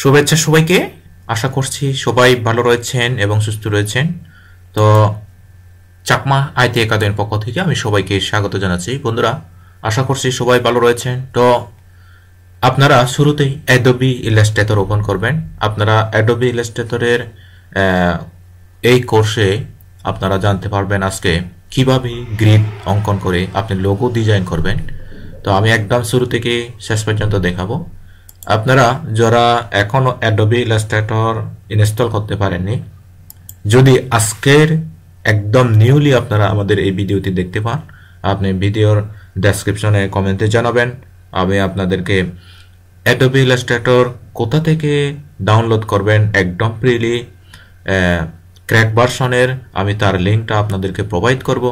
শুভেচ্ছা সবাইকে। আশা করছি সবাই ভালো রয়েছেন এবং সুস্থ রয়েছেন। তো চাকমা আইটি একাডেমির পক্ষ থেকে আমি সবাইকে স্বাগত জানাচ্ছি। বন্ধুরা, আশা করছি সবাই ভালো রয়েছেন। তো আপনারা শুরুতেই অ্যাডোবি ইলাস্ট্রেটর ওপেন করবেন। আপনারা অ্যাডোবি ইলাস্ট্রেটরের এই কোর্সে আপনারা জানতে পারবেন আজকে কিভাবে গ্রিড অঙ্কন করে আপনি লোগো ডিজাইন করবেন। তো আমি একদম শুরু থেকে শেষ পর্যন্ত দেখাবো। আপনারা যারা এখনো অ্যাডোবি ইলাস্ট্রেটর ইনস্টল করতে পারেননি, যদি আজকের একদম নিউলি আপনারা আমাদের এই ভিডিওটি দেখতে পান, আপনি ভিডিওর ডেসক্রিপশনে কমেন্টে জানাবেন। আমি আপনাদেরকে অ্যাডোবি ইলাস্ট্রেটর কোথা থেকে ডাউনলোড করবেন একদম ফ্রিলি ক্র্যাক ভার্সনের, আমি তার লিঙ্কটা আপনাদেরকে প্রোভাইড করব।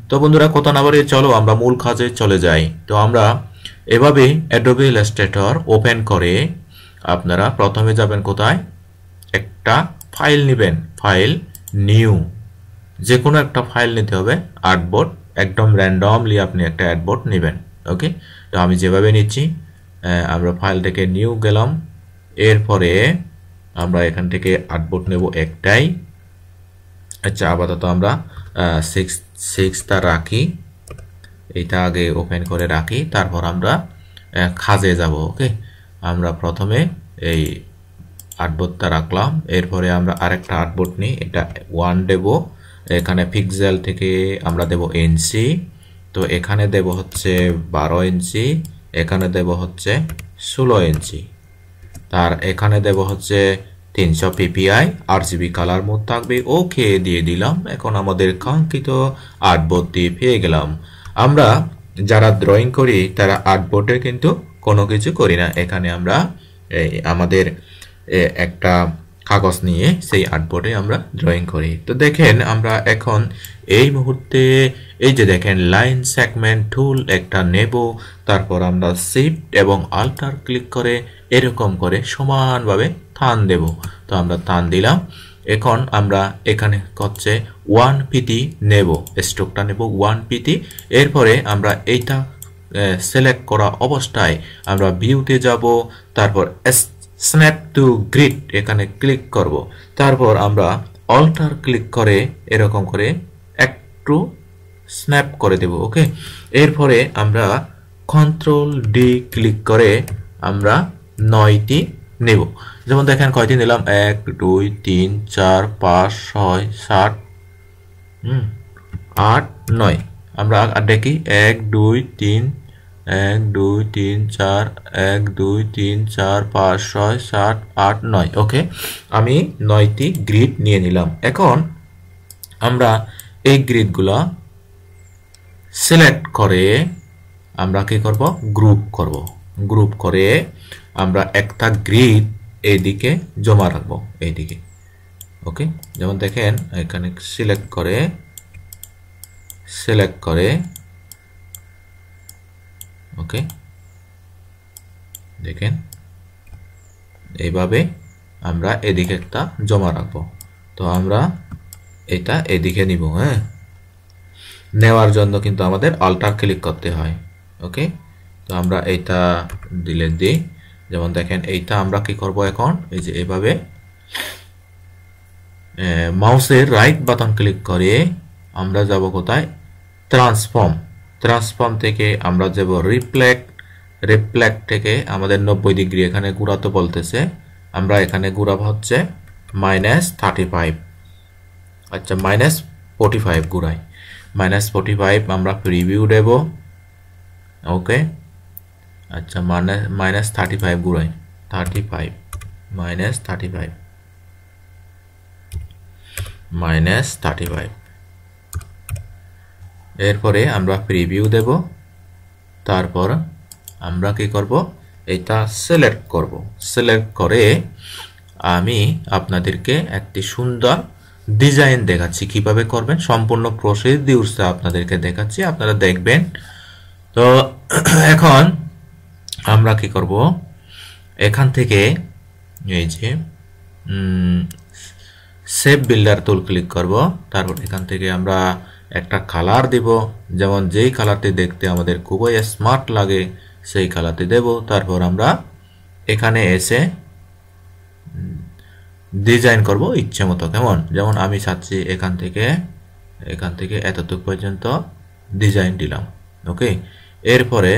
তো বন্ধুরা, কথা না বাড়িয়ে চলো আমরা মূল কাজে চলে যাই। তো আমরা এভাবে অ্যাডোবি ইলাস্ট্রেটর ওপেন করে আপনারা প্রথমে যাবেন কোথায়, একটা ফাইল নেবেন, ফাইল নিউ, যে কোনো একটা ফাইল নিতে হবে। আর্টবোর্ড একদম র্যান্ডমলি আপনি একটা আর্টবোর্ড নেবেন। ওকে, তো আমি যেভাবে নিচ্ছি, আমরা ফাইল থেকে নিউ গেলাম। এরপরে আমরা এখান থেকে আর্টবোর্ড নেব একটাই। আচ্ছা, আপাতত আমরা সিক্সটা রাখি, এইটা আগে ওপেন করে রাখি, তারপর আমরা কাজে যাব। ওকে, আমরা প্রথমে এই আর্টবোর্ডটা রাখলাম। এরপরে আমরা আরেকটা আর্টবোর্ড নিই, এটা 1 দেব। এখানে পিক্সেল থেকে আমরা দেব ইঞ্চি, তো এখানে দেব হচ্ছে 12 ইঞ্চি, এখানে দেব হচ্ছে 16 ইঞ্চি, তার এখানে দেব হচ্ছে 300 পিপিআই, আরজিবি কালার মোড থাকবে। ওকে দিয়ে দিলাম। এখন আমাদের কাঙ্ক্ষিত আর্টবোর্ডটি পেয়ে গেলাম। আমরা যারা ড্রয়িং করি তারা আর্টবোর্ডে কিন্তু কোনো কিছু করি না। এখানে আমরা আমাদের একটা কাগজ নিয়ে সেই আর্টবোর্ডে আমরা ড্রয়িং করি। তো দেখেন, আমরা এখন এই মুহূর্তে এই যে দেখেন লাইন সেগমেন্ট টুল একটা নেব, তারপর আমরা শিফট এবং আল্টার ক্লিক করে এরকম করে সমানভাবে টান দেব। তো আমরা টান দিলাম। এখন আমরা এখানে হচ্ছে 1 পিটি নেব, স্ট্রোকটা নেব 1 পিটি। এরপরে আমরা এইটা সিলেক্ট করা অবস্থায় আমরা ভিউতে যাব, তারপর স্ন্যাপ টু গ্রিড এখানে ক্লিক করব। তারপর আমরা অল্টার ক্লিক করে এরকম করে একটু স্ন্যাপ করে দেব। ওকে, এরপরে আমরা কন্ট্রোল ডি ক্লিক করে আমরা 9টি নেব। যেমন দেখেন কয়টি নিলাম, 1 2 3 4 5 6 7 8 9। আমরা দেখি 1 2 3 1 2 3 4 1 2 3 4 5 6 7 8 9। ওকে, আমি 9টি গ্রিড নিয়ে নিলাম। এখন আমরা এই গ্রিডগুলো সিলেক্ট করে আমরা কি করব, গ্রুপ করব। গ্রুপ করে আমরা একটা গ্রিড এইদিকে জমা রাখবো, এইদিকে। ওকে, যেমন দেখেন এখানে সিলেক্ট করে ওকে, দেখেন এইভাবে আমরা এদিকে একটা জমা রাখবো। তো আমরা এটা এদিকে নিব। হ্যাঁ, নেওয়ার জন্য কিন্তু আমাদের অল্টার ক্লিক করতে হয়। ওকে, তো আমরা এইটা ডিলিট দিই। যেমন দেখেন এইটা আমরা কি করব, এখন এই যে এভাবে মাউসের রাইট বাটন ক্লিক করে আমরা যাব কোথায়, ট্রান্সফর্ম থেকে আমরা যাব রিফ্লেক্ট থেকে আমাদের 90 ডিগ্রি এখানে ঘুরাতে বলতেছে, আমরা এখানে ঘুরাবো হচ্ছে -35। আচ্ছা, -45 ঘুরাই, -45 আমরা প্রিভিউ দেব। ওকে, আচ্ছা, -35 ঘুরাই, 35 -35। এরপরে আমরা প্রিভিউ দেব। তারপর আমরা কি করব, এটা সিলেক্ট করব। সিলেক্ট করে আমি আপনাদেরকে একটি সুন্দর ডিজাইন দেখাচ্ছি, কিভাবে করবেন সম্পূর্ণ প্রসিডিউরটা আপনাদেরকে দেখাচ্ছি, আপনারা দেখবেন। তো এখন আমরা কি করব, এখান থেকে এই যে সেভ বিল্ডার টুল ক্লিক করব। তারপর এখান থেকে আমরা একটা কালার দিব, যেমন যেই কালারটি দেখতে আমাদের খুবই স্মার্ট লাগে সেই কালারটি দেব। তারপর আমরা এখানে এসে ডিজাইন করব ইচ্ছে মতো, কেমন? যেমন আমি চাচ্ছি এখান থেকে এতটুকু পর্যন্ত ডিজাইন দিলাম। ওকে, এরপরে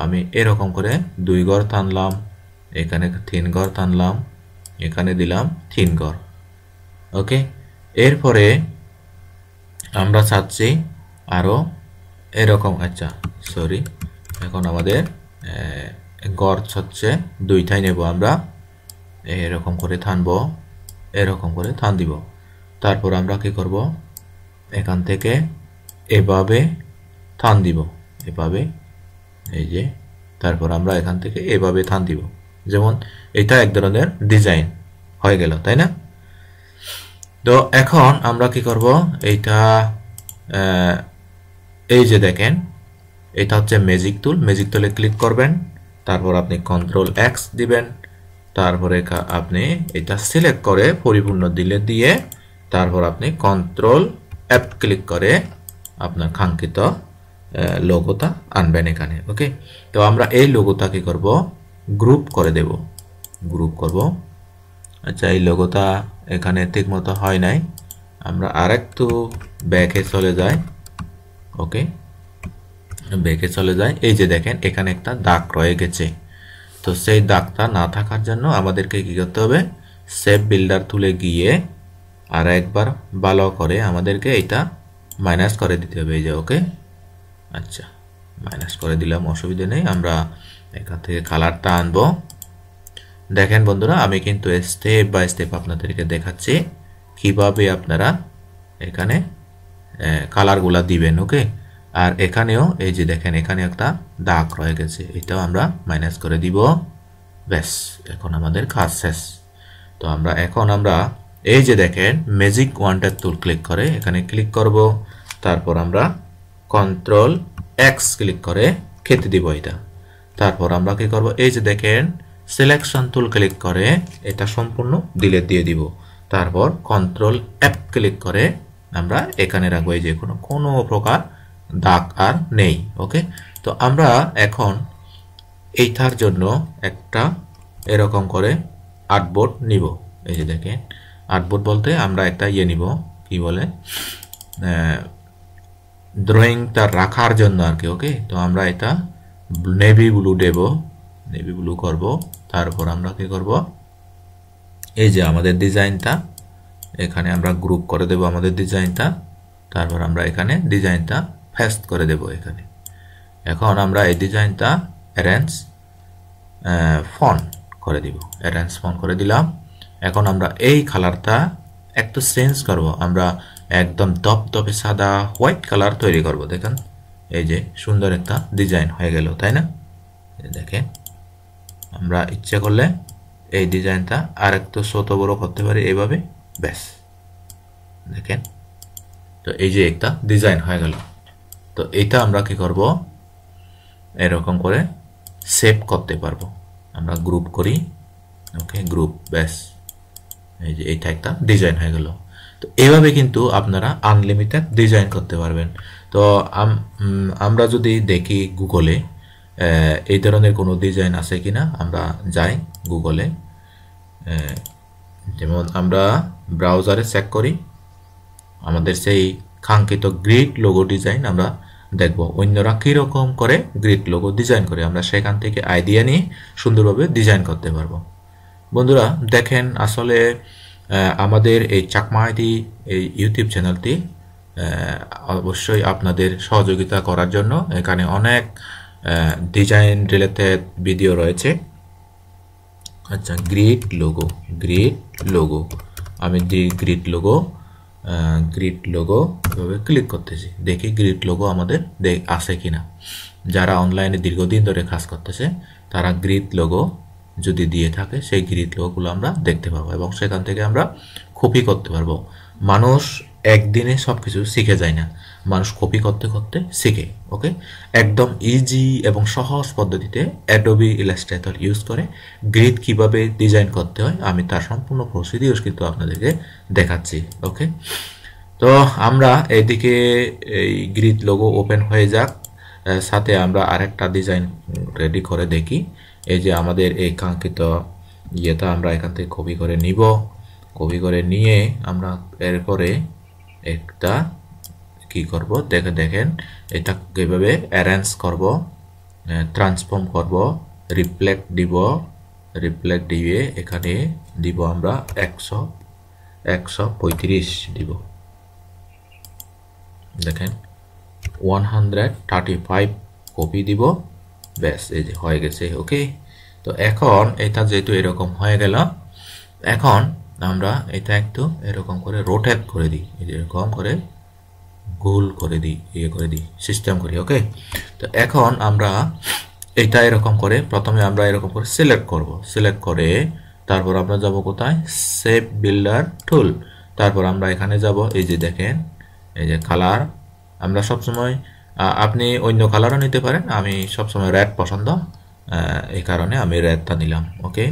আমি এরকম করে 2 ঘর টানলাম, এখানে 3 ঘর টানলাম, এখানে দিলাম 3 ঘর। ওকে, এরপরে আমরা চাচ্ছি আরো এরকম, আচ্ছা সরি, এখন আমাদের গড় হচ্ছে 2টাই নেব আমরা, এরকম করে টানবো, এরকম করে টান দিব। তারপর আমরা কি করব, এখান থেকে এভাবে টান দিব, এভাবে, এই যে, তারপর আমরা এখান থেকে এভাবে টান দিব। যেমন এটা এক ধরনের ডিজাইন হয়ে গেল, তাই না? তো এখন আমরা কি করব, এইটা এই যে দেখেন, এটা হচ্ছে ম্যাজিক টুল, ম্যাজিক টুলে ক্লিক করবেন, তারপর আপনি কন্ট্রোল এক্স দিবেন, তারপরে আপনি এটা সিলেক্ট করে পরিপূর্ণ দিয়ে তারপর আপনি কন্ট্রোল এফ ক্লিক করে আপনার কাঙ্ক্ষিত লোগোটা আনবেন এখানে। ওকে, তো আমরা এই লোগোটা কি করব, গ্রুপ করে দেব, গ্রুপ করব। আচ্ছা, এই লোগোটা এখানে ঠিকমতো হয় নাই, আমরা আরেকটু ব্যাকে চলে যাই। ওকে, ব্যাকে চলে যায়, এই যে দেখেন এখানে একটা দাগ রয়ে গেছে। তো সেই দাগটা না থাকার জন্য আমাদেরকে কি করতে হবে, শেপ বিল্ডার টুলে গিয়ে আর একবার ভালো করে আমাদেরকে এটা মাইনাস করে দিতে হবে, এই যে। ওকে, আচ্ছা মাইনাস করে দিলাম, অসুবিধা নেই। আমরা এখান থেকে কালারটা আনবো। দেখেন বন্ধুরা, আমি কিন্তু স্টেপ বাই স্টেপ আপনাদেরকে দেখাচ্ছি কিভাবে আপনারা এখানে কালারগুলা দিবেন। ওকে, আর এখানেও এই যে দেখেন এখানে একটা দাগ রয়ে গেছে, এটাও আমরা মাইনাস করে দিব। ব্যাস, এখন আমাদের কাজ শেষ। তো এখন আমরা এই যে দেখেন ম্যাজিক ওয়ান্টার টুল ক্লিক করে এখানে ক্লিক করব, তারপর আমরা কন্ট্রোল এক্স ক্লিক করে কেটে দিব এটা। তারপর আমরা কি করব, এই যে দেখেন সিলেকশন টুল ক্লিক করে এটা সম্পূর্ণ ডিলিট দিয়ে দিব। তারপর কন্ট্রোল এফ ক্লিক করে আমরা এখানে রাখবো, এই যে কোনো প্রকার দাগ আর নেই। ওকে, তো আমরা এখন এইটার জন্য একটা এরকম করে আর্টবোর্ড নিব। এই যে দেখেন, আর্টবোর্ড বলতে আমরা একটা নিব, কি বলে, ড্রয়িংটা রাখার জন্য আর কি। ওকে, তো আমরা এটা নেভি ব্লু দেব, নেভি ব্লু করব। তারপর আমরা কি করব, এই যে আমাদের ডিজাইনটা এখানে আমরা গ্রুপ করে দেব আমাদের ডিজাইনটা। তারপর আমরা এখানে ডিজাইনটা পেস্ট করে দেব এখানে। এখন আমরা এই ডিজাইনটা অ্যারেঞ্জ ফন্ট করে দিব, অ্যারেঞ্জ ফন্ট করে দিলাম। এখন আমরা এই কালারটা একটু চেঞ্জ করব, আমরা একদম দপদপে সাদা হোয়াইট কালার তৈরি করব। দেখেন এই যে সুন্দর একটা ডিজাইন হয়ে গেল, তাই না? দেখেন, আমরা ইচ্ছা করলে এই ডিজাইনটা আর একটু ছোট বড় করতে পারি এইভাবে। ব্যাস, দেখেন, তো এই যে একটা ডিজাইন হয়ে গেল। তো এটা আমরা কি করব, এরকম করে সেভ করতে পারবো। আমরা গ্রুপ করি, ওকে, গ্রুপ, ব্যাস, এই যে এটা একটা ডিজাইন হয়ে গেল। তো এইভাবে কিন্তু আপনারা আনলিমিটেড ডিজাইন করতে পারবেন। তো আমরা যদি দেখি গুগলে এই ধরনের কোনো ডিজাইন আছে কিনা, আমরা যাই গুগলে, যেমন আমরা ব্রাউজারে চেক করি, আমাদের সেই কাঙ্ক্ষিত গ্রিড লোগো ডিজাইন আমরা দেখব অন্যরা কীরকম করে গ্রিড লোগো ডিজাইন করে, আমরা সেখান থেকে আইডিয়া নিয়ে সুন্দরভাবে ডিজাইন করতে পারবো। বন্ধুরা দেখেন, আসলে আমাদের এই চাকমা আইডি এই ইউটিউব চ্যানেলটি অবশ্যই আপনাদের সহযোগিতা করার জন্য এখানে অনেক ডিজাইন রিলেটেড ভিডিও রয়েছে। আচ্ছা, গ্রিড লোগো আমি গ্রিড লোগো এভাবে ক্লিক করতেছি, দেখি গ্রিড লোগো আমাদের আছে কিনা। যারা অনলাইনে দীর্ঘদিন ধরে কাজ করতেছে তারা গ্রিড লোগো যদি দিয়ে থাকে সেই গ্রিড লোগোগুলো আমরা দেখতে পাবো এবং সেখান থেকে আমরা কপি করতে পারবো। মানুষ একদিনে সব কিছু শিখে যায় না, মানুষ কপি করতে করতে শিখে। ওকে, একদম ইজি এবং সহজ পদ্ধতিতে অ্যাডোবি ইলাস্ট্রেটর ইউজ করে গ্রিড কিভাবে ডিজাইন করতে হয় আমি তার সম্পূর্ণ প্রসিডিউর কিন্তু আপনাদেরকে দেখাচ্ছি। ওকে, তো আমরা এইদিকে এই গ্রিড লোগো ওপেন হয়ে যাক, সাথে আমরা আরেকটা ডিজাইন রেডি করে দেখি। এই যে আমাদের এই কাঙ্ক্ষিত ইয়েটা আমরা এখান থেকে কপি করে নিব, কপি করে নিয়ে আমরা এরপরে একটা কি করব দেখেন এটা কিভাবে অ্যারেঞ্জ করব, ট্রান্সফর্ম করব, রিফ্লেক্ট দিব, রিফ্লেক্ট দিয়ে এখানে দিব আমরা 135 দিব, দেখেন 135 কপি দিব, ব্যাস এই যে হয়ে গেছে। ওকে, তো এখন এটা যেহেতু এরকম হয়ে গেল, এখন আমরা এটা একটু এরকম করে রোটেট করে দিই, এই যে এরকম করে গোল করে দিই, করে দিই, সিস্টেম করি। ওকে, তো এখন আমরা এটা এরকম করে প্রথমে আমরা এরকম করে সিলেক্ট করব, সিলেক্ট করে তারপর আমরা যাব কোথায়, শেপ বিল্ডার টুল, তারপর আমরা এখানে যাব, এই যে দেখেন এই যে কালার, আমরা সবসময় আপনি অন্য কালারও নিতে পারেন, আমি সবসময় রেড পছন্দ, এই কারণে আমি রেডটা নিলাম। ওকে,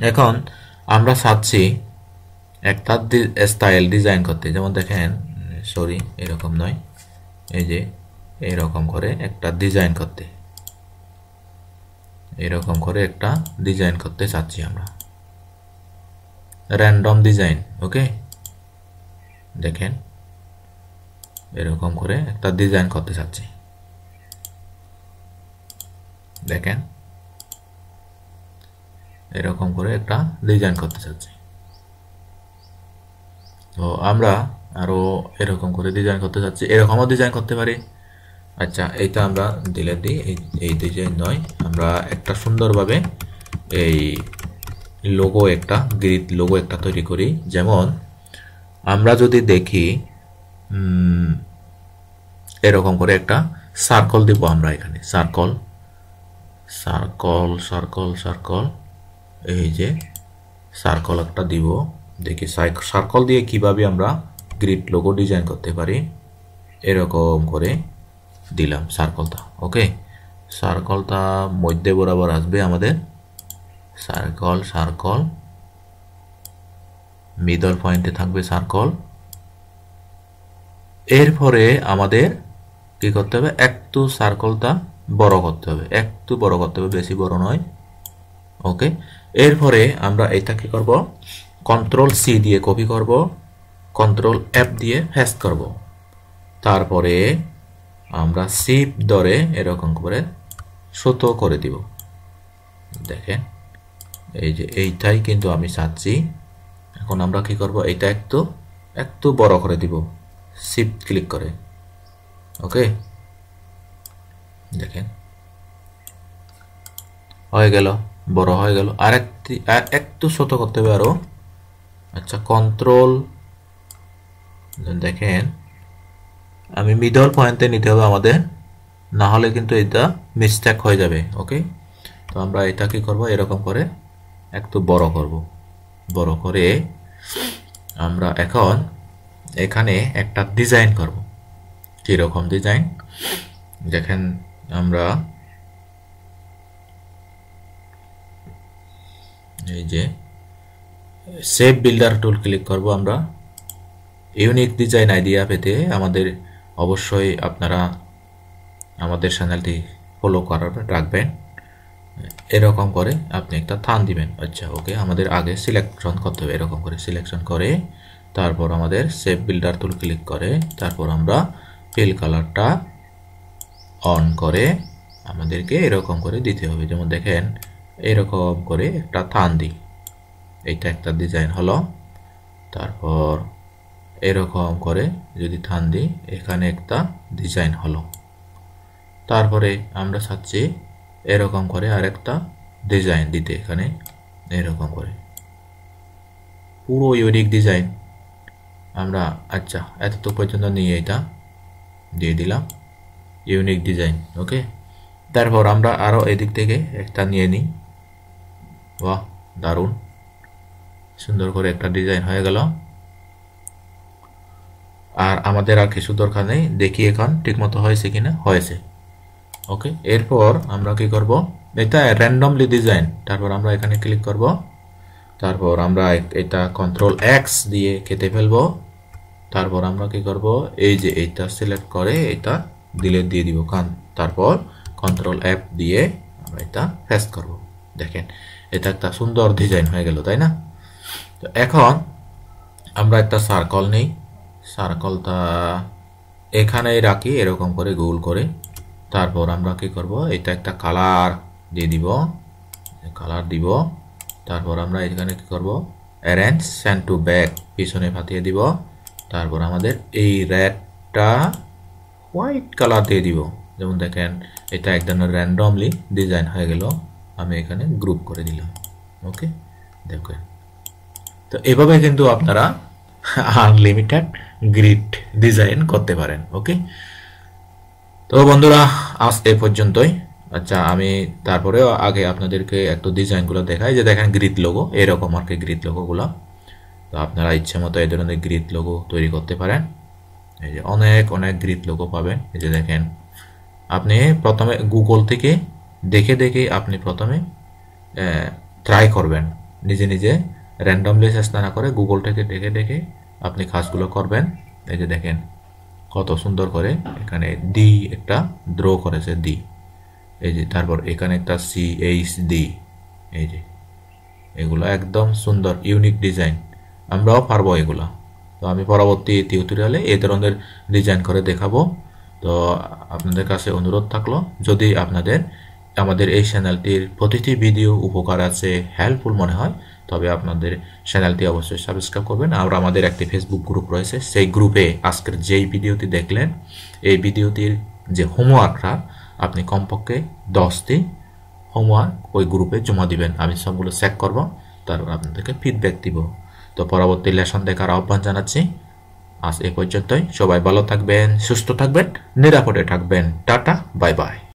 এখন আমরা চাচ্ছি একটা স্টাইল ডিজাইন করতে, যেমন দেখেন সরি এরকম নয়, এই যে এরকম করে একটা ডিজাইন করতে, এরকম করে একটা ডিজাইন করতে চাচ্ছি আমরা, র্যান্ডম ডিজাইন। ওকে, দেখেন এরকম করে একটা ডিজাইন করতে চাচ্ছি, দেখেন এরকম করে একটা ডিজাইন করতে চাচ্ছি। তো আমরা আরো এরকম করে ডিজাইন করতে চাচ্ছি, এরকমও ডিজাইন করতে পারি। আচ্ছা, এইটা আমরা ডিলিট দিই, এই ডিজাইন নয়, আমরা একটা সুন্দরভাবে এই লোগো, একটা গ্রিড লোগো একটা তৈরি করি। যেমন আমরা যদি দেখি এরকম করে একটা সার্কল দিব আমরা এখানে, সার্কল সার্কল সার্কল সার্কল, এই যে সার্কল একটা দিব, দেখি সার্কল দিয়ে কিভাবে আমরা গ্রিড লোগো ডিজাইন করতে পারি। এরকম করে দিলাম সার্কলটা। ওকে, সার্কলটা মধ্যে বরাবর আসবে আমাদের, সার্কল সার্কল মিডল পয়েন্টে থাকবে সার্কল। এরপরে আমাদের কি করতে হবে, একটু সার্কলটা বড় করতে হবে, একটু বড় করতে হবে, বেশি বড় নয়। ওকে, এরপরে আমরা এটা কি করব, কন্ট্রোল সি দিয়ে কপি করব, কন্ট্রোল এফ দিয়ে পেস্ট করব, তারপরে আমরা শিফট ধরে এরকম করে ছোট করে দিব। দেখেন এই যে এইটাই কিন্তু আমি চাচ্ছি। এখন আমরা কি করব, এটা একটু একটু বড় করে দিব, শিফট ক্লিক করে। ওকে, দেখেন হয়ে গেল, বড় হয়ে গেল। আর একটু ছোট করতে হবে আরো। আচ্ছা, কন্ট্রোল, দেখেন আমি মিডল পয়েন্টে নিতে হবে আমাদের, না হলে কিন্তু এটা মিস্টেক হয়ে যাবে। ওকে, তো আমরা এটা কি করব, এরকম করে একটু বড় করব, বড় করে আমরা এখন এখানে একটা ডিজাইন করব। কিরকম ডিজাইন দেখেন, আমরা এই যে শেপ বিল্ডার টুল ক্লিক করব। আমরা ইউনিক ডিজাইন আইডিয়া পেতে আমাদের অবশ্যই আপনারা আমাদের চ্যানেলটি ফলো করার রাখবেন। এরকম করে আপনি একটা থান দিবেন। আচ্ছা, ওকে, আমাদের আগে সিলেকশন করতে হবে, এরকম করে সিলেকশন করে তারপর আমাদের শেপ বিল্ডার টুল ক্লিক করে তারপর আমরা ফিল কালারটা অন করে আমাদেরকে এরকম করে দিতে হবে। যেমন দেখেন এরকম করে একটা থান দিই, এইটা একটা ডিজাইন হলো। তারপর এরকম করে যদি থান দিই, এখানে একটা ডিজাইন হলো। তারপরে আমরা চাচ্ছি এরকম করে আরেকটা ডিজাইন দিতে, এখানে এরকম করে পুরো ইউনিক ডিজাইন আমরা। আচ্ছা, এত পর্যন্ত নিয়ে এটা দিয়ে দিলাম ইউনিক ডিজাইন। ওকে, তারপর আমরা আরো এদিক থেকে একটা নিয়ে নিই। বাহ, দারুণ সুন্দর করে একটা ডিজাইন হয়ে গেল। আর আমাদের আর কিছু দরকার নেই, দেখি এখন ঠিকমতো হয়েছে কিনা। হয়েছে। ওকে, এরপর আমরা কি করব, এটা র্যান্ডমলি ডিজাইন, তারপর আমরা এখানে ক্লিক করব, তারপর আমরা এটা কন্ট্রোল এক্স দিয়ে কেটে ফেলবো। তারপর আমরা কি করব, এই যে এইটা সিলেক্ট করে এটা ডিলিট দিয়ে দিব, তারপর কন্ট্রোল এফ দিয়ে আমরা এটা পেস্ট করব। দেখেন এটা একটা সুন্দর ডিজাইন হয়ে গেল, তাই না? তো এখন আমরা একটা সার্কেল নেই, সার্কেলটা এখানেই রাখি এরকম করে গোল করে। তারপর আমরা কি করব, এটা একটা কালার দিয়ে দিব, কালার দিব। তারপর আমরা এখানে কি করব, অ্যারেঞ্জ সেন্ড টু ব্যাক, পিছনে ফাটিয়ে দিব। তারপর আমাদের এই রেডটা হোয়াইট কালার দিয়ে দিব। যেমন দেখেন এটা এক ধরনের র্যান্ডমলি ডিজাইন হয়ে গেল, আমি এখানে গ্রুপ করে দিলাম। ওকে, দেখেন। তো এভাবে কিন্তু আপনারা আনলিমিটেড গ্রিড ডিজাইন করতে পারেন। ওকে, তো বন্ধুরা আজ এই পর্যন্তই। আচ্ছা, আমি তারপরেও আগে আপনাদেরকে একটু ডিজাইনগুলো দেখাই। যে দেখেন গ্রিড লোগো, এরকম আর কি গ্রিড লোগোগুলো। তো আপনারা ইচ্ছে মতো এই ধরনের গ্রিড লোগো তৈরি করতে পারেন। এই যে অনেক অনেক গ্রিড লোগো পাবেন। এই যে দেখেন, আপনি প্রথমে গুগল থেকে দেখে দেখে আপনি প্রথমে ট্রাই করবেন, নিজে নিজে র্যান্ডমলি চেষ্টা না করে গুগল থেকে দেখে দেখে আপনি কাজগুলো করবেন। এই যে দেখেন কত সুন্দর করে এখানে ডি একটা ড্র করেছে, ডি। এই যে তারপর এখানে একটা CHD, এই যে এগুলো একদম সুন্দর ইউনিক ডিজাইন, আমরাও পারবো এগুলো। তো আমি পরবর্তী টিউটোরিয়ালে এই ধরনের ডিজাইন করে দেখাবো। তো আপনাদের কাছে অনুরোধ থাকলো, যদি আপনাদের আমাদের এই চ্যানেলটির প্রতিটি ভিডিও উপকার আছে, হেল্পফুল মনে হয়, তবে আপনাদের চ্যানেলটি অবশ্যই সাবস্ক্রাইব করবেন। আর আমাদের একটি ফেসবুক গ্রুপ রয়েছে, সেই গ্রুপে আজকের যেই ভিডিওটি দেখলেন এই ভিডিওটির যে হোমওয়ার্কটা আপনি কমপক্ষে 10টি হোমওয়ার্ক ওই গ্রুপে জমা দিবেন। আমি সবগুলো চেক করব, তারপর আপনাদেরকে ফিডব্যাক দিব। তো পরবর্তী লেসন দেখার আহ্বান জানাচ্ছি। আজ এ পর্যন্তই। সবাই ভালো থাকবেন, সুস্থ থাকবেন, নিরাপদে থাকবেন। Tata, bye bye.